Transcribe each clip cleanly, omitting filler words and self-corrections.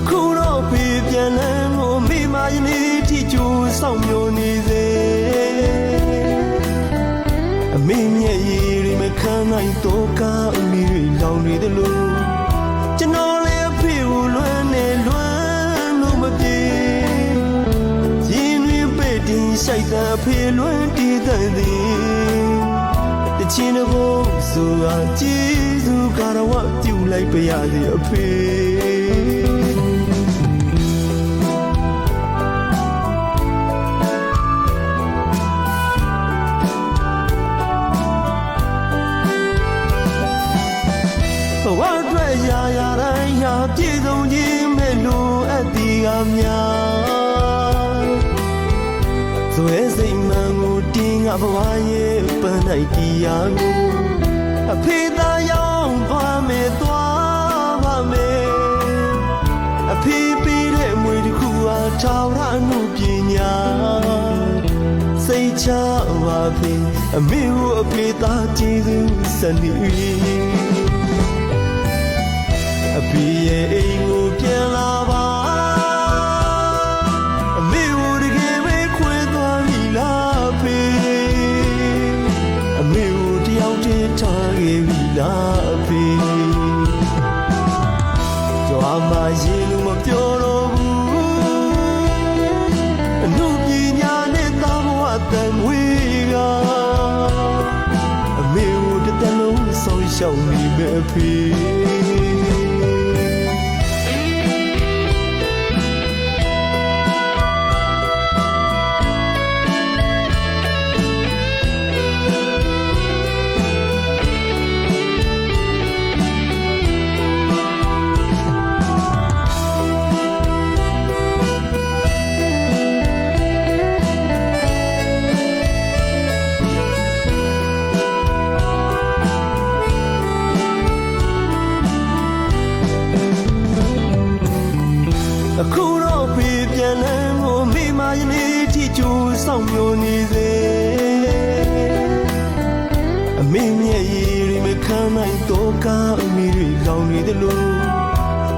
အခုတော့ဖေးပြန်လန်းကိုမိမယနေ့ထိကြိုးဆောင်မျိုးနေစေအမေမျက်ရည်တွေမခံနိုင်တော့ကအမေတွေလောင်နေတယ်လို့ကျွန်တော်လည်းအဖေကိုလွမ်းနေလွမ်းလို့မပြေရင်တွင်ပဲ့တင်ရှိုက်တာဖေးလွမ်းတည်တဲ့တချင်းတဘောဆိုအားကျေးဇူးကာရဝပြုလိုက်ပါရစေအဖေဘဝအတွက်ရာရာတိုင်းရာပြည့်စုံခြင်းမဲ့လို့အပ်ဒီကများဇွဲစိတ်မှန်ကိုတင်းငါဘဝရဲ့ပန်းနိုင်တရားကိုအဖေသာရောက်ပါမယ်သွားပါမယ်အဖေပေးတဲ့မွေတစ်ခုအားထာဝရအမှုပညာစိတ်ချပါဖေအမေကိုအဖေသာကျေးဇူးစနေအဖေရဲ့အိမ်ကိုပြန်လာပါအမေကိုတကယ်ပဲခွဲသွားပြီလားဖေအမေကိုတယောက်တည်းထားခဲ့ပြီလားဖေကြွားမရင်လို့မပြောတော့ဘူးအမှုပညာနဲ့သာဘဝတန်ဝေးကအမေကိုတစ်သက်လုံးဆောင်ရှောက်နေပဲဖေအခုတော့ဖေးပြန်လန်းကိုမိမယနေ့ထိကြိုးဆောင်မျိုးနေစေအမေမျက်ရည်တွေမခံနိုင်တော့ကအမေတွေလောင်နေတယ်လို့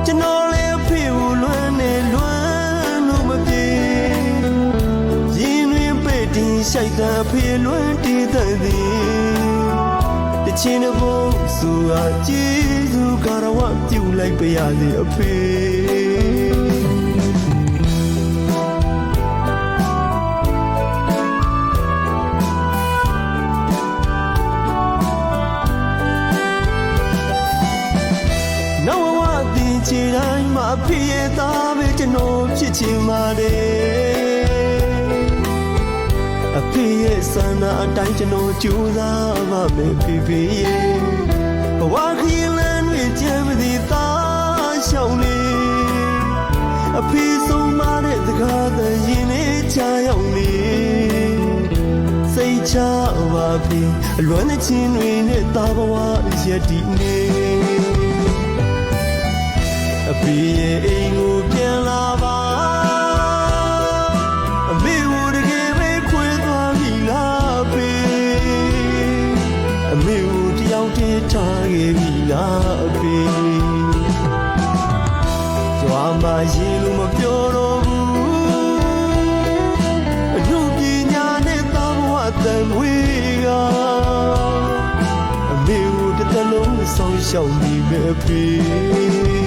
ကျွန်တော်လည်းအဖေကိုလွမ်းနေလွမ်းလို့မပြေရင်တွင်ပဲ့တင်ရှိုက်တာဖေးလွမ်းတည်တဲ့တချင်းတဘောဆိုအားကျေးဇူးကာရဝပြုလိုက်ပါရစေအဖေခြေတိုင်းမှာဖြစ်ရသားပဲကျွန်တော်ဖြစ်ချင်ပါတယ်အဖေရဲ့ဆန္ဒအတိုင်းကျွန်တော်ကြိုးစားပါမယ်ဖေဖေရဲ့ဘဝခရီးလမ်းတွေကျမ်းမသည်သားရှောင်းနေအဖေဆုံးမတဲ့စကားတွေရင်လေးချရောက်နေစိတ်ချပါဖေအလွမ်းတဲ့ချင်းတွေနဲ့သားဘဝရက်တည်နေအဖေရဲ့အိမ်ကိုပြန်လာပါအမေကိုတကယ်ပဲခွဲသွားပြီလားဖေအမေကိုတယောက်တည်းထားခဲ့ပြီလားဖေကြွားမရင်လို့မပြောတော့ဘူးအမှုပညာနဲ့သာဘဝတန်ဝေးကအမေကိုတစ်သက်လုံးဆောင်ရှောက်နေပဲဖေ